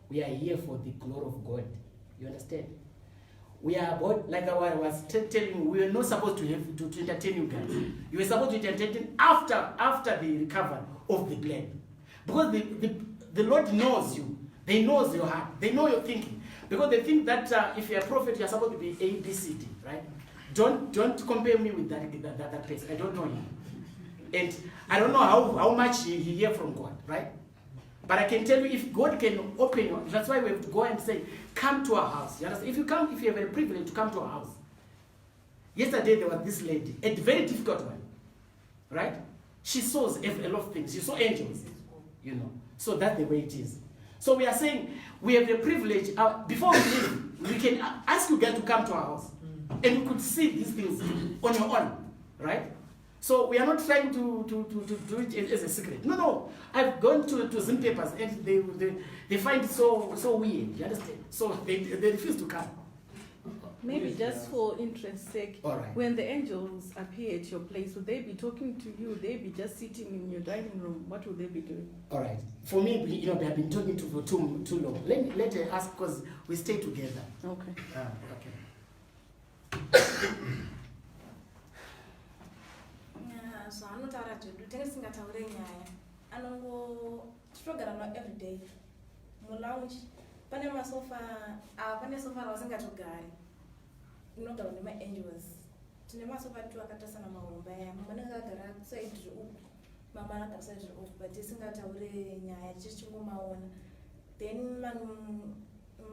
We are here for the glory of God. You understand? We are about, like I was telling you, we were not supposed to entertain you guys. You were supposed to entertain after the recovery of the blame. Because the Lord knows you. They knows your heart. They know your thinking. Because they think that if you're a prophet, you're supposed to be A, B, C, D, right? Don't compare me with that place. I don't know him. And I don't know how much he hear from God, right? But I can tell you, if God can open you, that's why we have to go and say, come to our house. You understand? If you have a privilege to come to our house. Yesterday there was this lady, a very difficult one, right? She saw a lot of things. She saw angels, you know. So that's the way it is. So we are saying we have the privilege, before we leave, we can ask you guys to come to our house. And you could see these things on your own, right? So we are not trying to do it as a secret. No. I've gone to Zim papers and they find it so weird, you understand? So they refuse to come. Maybe just for interest's sake, all right. When the angels appear at your place, would they be talking to you? Would they be just sitting in your dining room? What would they be doing? All right. For me, you know, they have been talking to for too long. Let her ask because we stay together. Okay. Okay. So anotaura kuti tenge singataure nyaya anongotogara nawo everyday mulounge pane masofa pane sofa rawasingatogari inogarwa nemaangels tine masofa 2 akatasana mahomba aya mama anenge agara saidiri uku mama anagara saidiri uku but isingataure nyaya tichichingomaona then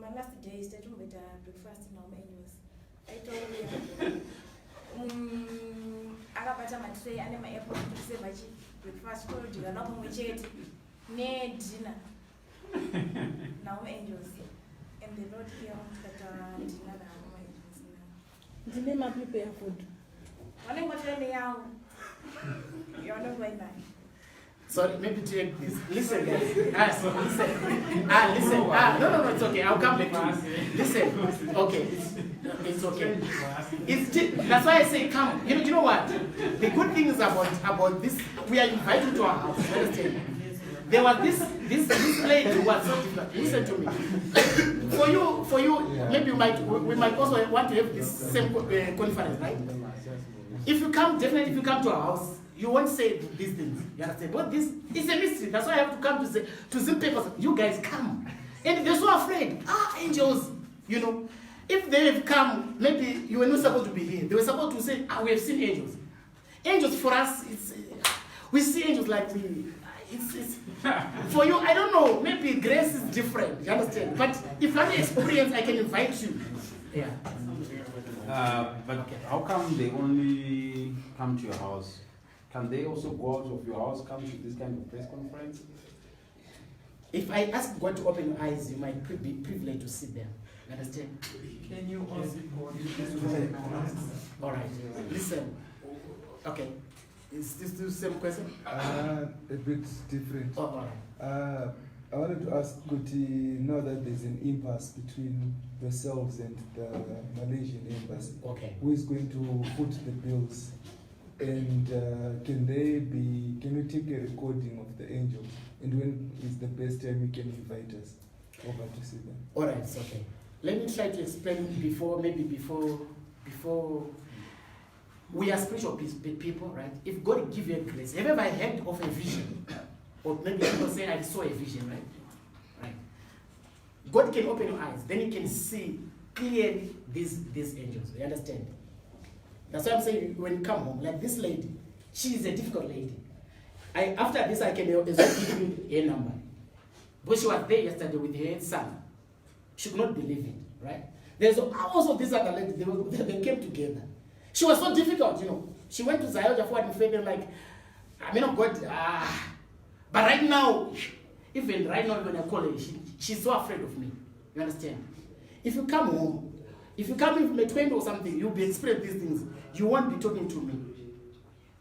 malast days tatomboita breakfast nawo maangels aitouya akabata matirei ane maapple kuseva breakfast todhira nawo pamwe chete nedina nawo angels and the Lord here kata dina nawo angels na ndine maprepare food vanenge vatorene yawo yavanenge vainayo. Sorry, maybe take this. Listen, guys. Listen. No, it's okay. I'll come back to you. Listen. Okay, it's okay. That's why I say come. You know what? The good thing is about this. We are invited to our house. Understand? There was this lady who was so different. Listen to me. For you, maybe we might also want to have this same conference, right? If you come to our house, you won't say these things. You understand? But this is a mystery. That's why I have to come to say to some people, you guys come. And they're so afraid. Angels, you know. If they have come, maybe you were not supposed to be here. They were supposed to say, we have seen angels. Angels for us, we see angels like it's for you, I don't know, maybe grace is different, you understand? But if I'm experienced, I can invite you. Yeah. But how come they only come to your house? Can they also go out of your house, come to this kind of press conference? If I ask God to open your eyes, you might be privileged to sit there. You understand? Can you also All right. Listen. Okay. Is this the same question? A bit different. Oh, all right. I wanted to ask, could you know that there's an impasse between yourselves and the Malaysian embassy? Okay. Who is going to foot the bills? And can you take a recording of the angels? And when is the best time you can invite us over to see them? All right, it's okay. Let me try to explain before we are spiritual people, right? If God give you a grace, have you ever heard of a vision? Or maybe people say, I saw a vision, right? Right. God can open your eyes, then you can see clearly these angels. You understand? That's why I'm saying when you come home, like this lady, she is a difficult lady. After this, I can give you a number. But she was there yesterday with her son. She could not believe it, right? There's also this other lady, they came together. She was so difficult, you know. She went to Zayoja for and fed like, I mean, God, but right now, even right now when I call her, she's so afraid of me. You understand? If you come home, if you come in from a 20 or something, you'll be experiencing these things. You won't be talking to me.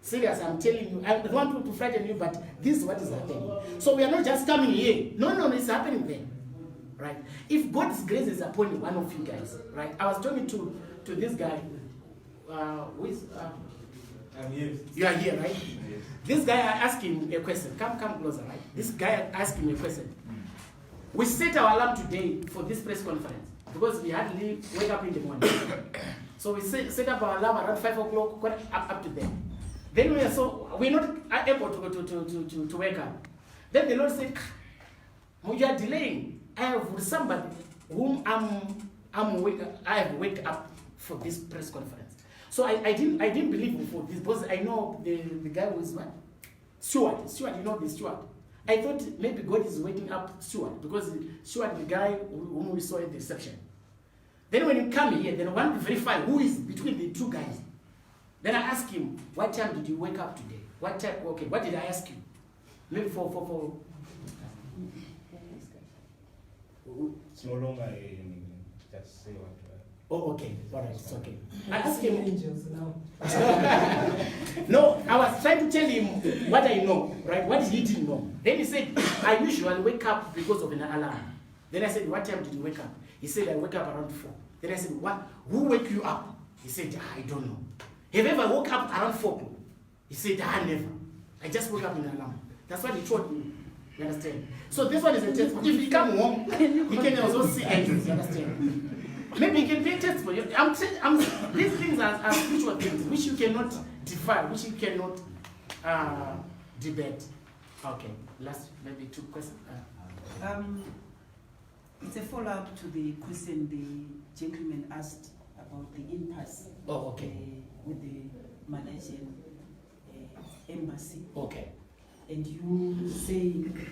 Serious, I'm telling you. I don't want to frighten you, but this is what is happening. So we are not just coming here. No, it's happening there. Right? If God's grace is upon one of you guys, right? I was talking to this guy. Who is? I'm here. You are here, right? Yes. This guy, I asked him a question. Come closer, right? This guy asked him a question. We set our alarm today for this press conference because we hardly wake up in the morning. So we set up our alarm around 5 o'clock, up to then. Then we're not able to wake up. Then the Lord said, you are delaying. I have somebody whom I have wake up for this press conference. So I didn't believe him for this because I know the guy was what? Stewart, you know the Stewart. I thought maybe God is waking up Stewart because Stewart, the guy whom we saw in the section. Then when you come here, then I want to verify who is between the two guys. Then I asked him, what time did you wake up today? What time? Okay, what did I ask you? Maybe for It's no longer just say what. Oh, okay. All right, it's okay. I asked him. angels now. No, I was trying to tell him what I know, right? What he didn't know. Then he said, I usually wake up because of an alarm. Then I said, what time did you wake up? He said, I wake up around 4. Then I said, what? Who wake you up? He said, I don't know. Have you ever woke up around 4? He said, never. I just woke up in an alarm. That's what he told me. You understand? So this one is a test. If you come home, you can also see angels. You understand? Maybe it can be a test for you. These things are spiritual things which you cannot defy, which you cannot debate. Okay, last maybe 2 questions. It's a follow-up to the question the gentleman asked about the impasse. Oh, okay. With the Malaysian embassy. Okay. And you saying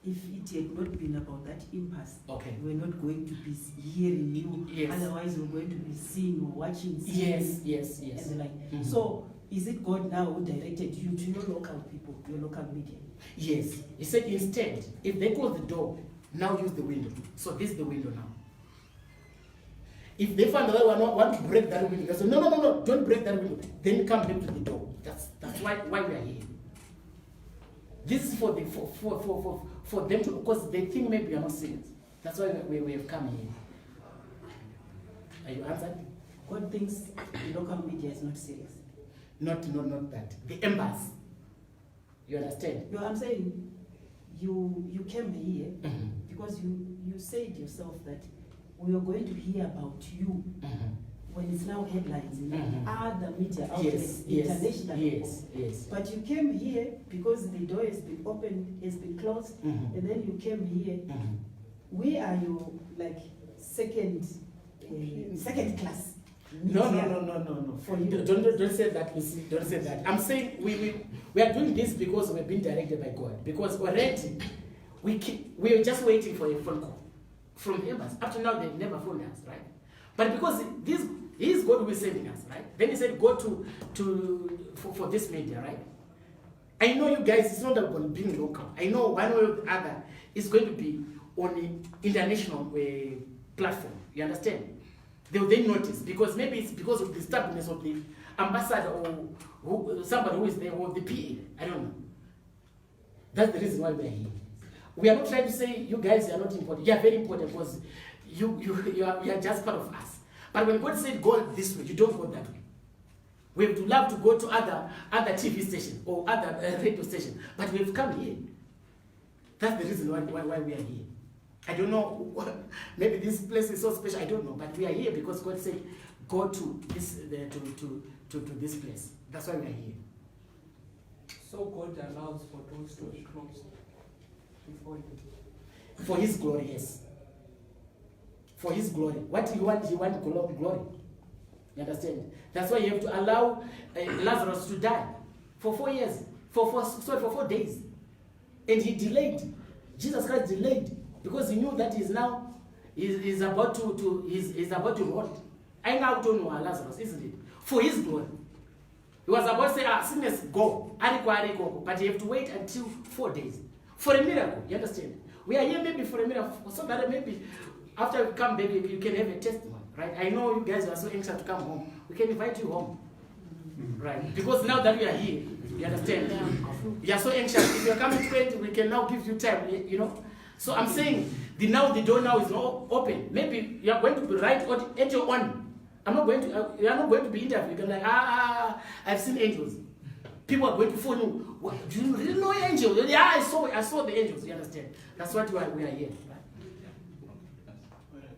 if it had not been about that impasse, okay, we're not going to be hearing you. Yes. Otherwise, we're going to be seeing or watching. Yes. And the like. Mm-hmm. So, is it God now who directed you to your local people, your local media? Yes. He said instead, if they close the door, now use the window. So this is the window now. If they find another one want to break that window, they say, no, don't break that window. Then come back to the door. That's why we are here. This is for them to, because they think maybe we are not serious. That's why we have come here. Are you answered? God thinks the local media is not serious. Not that. The embassy. You understand? No, I'm saying you came here because you said yourself that we are going to hear about you when it's now headlines in other media outlets, international. Yes. But you came here because the door has been opened, has been closed, and then you came here. We are your like second class. No. For you. Don't say that, Lucy. Don't say that. I'm saying we are doing this because we're being directed by God. Because already we are just waiting for a phone call from the embassy. Up to now they've never phoned us, right? But because He is God who is saving us, right? Then He said, go for this media, right? I know you guys, it's not about being local. I know one way or the other is going to be on an international platform. You understand? They will then notice, because maybe it's because of the stubbornness of the ambassador or somebody who is there, or the PA. I don't know. That's the reason why we are here. We are not trying to say you guys are not important. You are very important because you are just part of us. But when God said go this way, you don't go that way. We have to love to go to other TV stations or other radio stations, but we have come here. That's the reason why we are here. I don't know, maybe this place is so special, I don't know, but we are here because God said go to this to this place. That's why we are here. So God allows for doors to be closed before you. For His glory, yes. For His glory. What He wants glory. You understand? That's why you have to allow Lazarus to die for 4 years, for 4 days. And He delayed. Jesus Christ delayed because He knew that He's about to rot. I now don't know Lazarus, isn't it? For His glory. He was about to say, sickness, go. But you have to wait until 4 days. For a miracle, you understand? We are here maybe for a miracle, so that maybe after you come back, you can have a testimony, right? I know you guys are so anxious to come home. We can invite you home, right? Because now that we are here, you understand? You are so anxious. If you are coming to it, we can now give you time, you know? So I'm saying, the door now is not open. Maybe you are going to be right at your own. You are not going to be interviewed. You're like, I've seen angels. People are going to phone you. What, do you really know angels? Yeah, I saw the angels. You understand? That's what we are here. Right?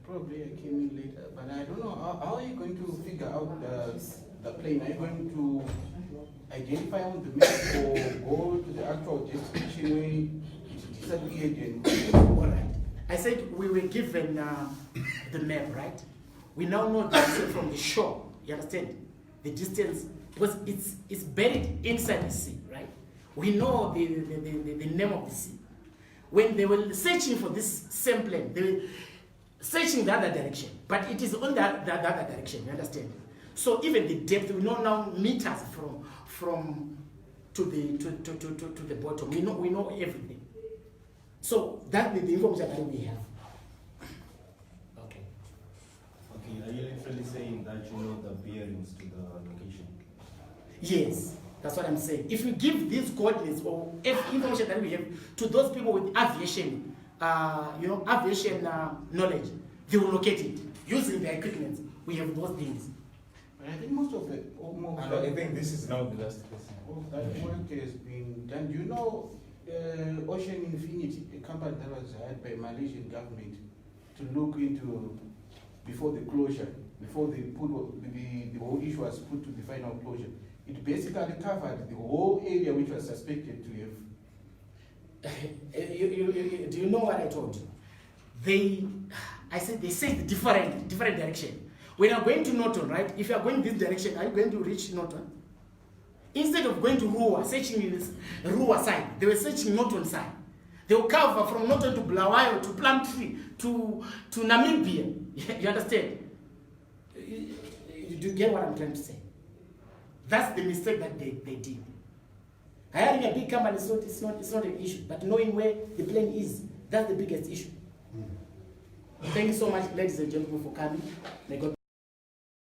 Probably I came in later, but I don't know how are you going to figure out the plane? Are you going to identify on the map or go to the actual destination where it disappeared? All right. I said we were given the map, right? We now know the distance from the shore. You understand? The distance, because it's buried inside the sea, right? We know the name of the sea. When they were searching for this same plane, they were searching the other direction, but it is on the other direction. You understand? So even the depth, we know now meters from to the bottom. We know everything. So that is the information that we have. Are you literally saying that you know the bearings to the location? Yes, that's what I'm saying. If you give these coordinates or information that we have to those people with aviation, aviation knowledge, they will locate it using their equipment. We have those things. But I think most of it, I think this is now the last question. That work has been done. Do you know Ocean Infinity, a company that was hired by Malaysian government to look into before the closure, before they put the whole issue was put to the final closure, it basically covered the whole area which was suspected to have. Do you know what I told you? They said different direction. When you're going to Norton, right? If you are going this direction, are you going to reach Norton? Instead of going to Rua, searching in this Rua side, they were searching Norton side. They will cover from Norton to Bulawayo to Plumtree to Namibia. You understand? Do you get what I'm trying to say? That's the mistake that they did. Hiring a big company is not an issue, but knowing where the plane is, that's the biggest issue. Thank you so much, ladies and gentlemen, for coming. May God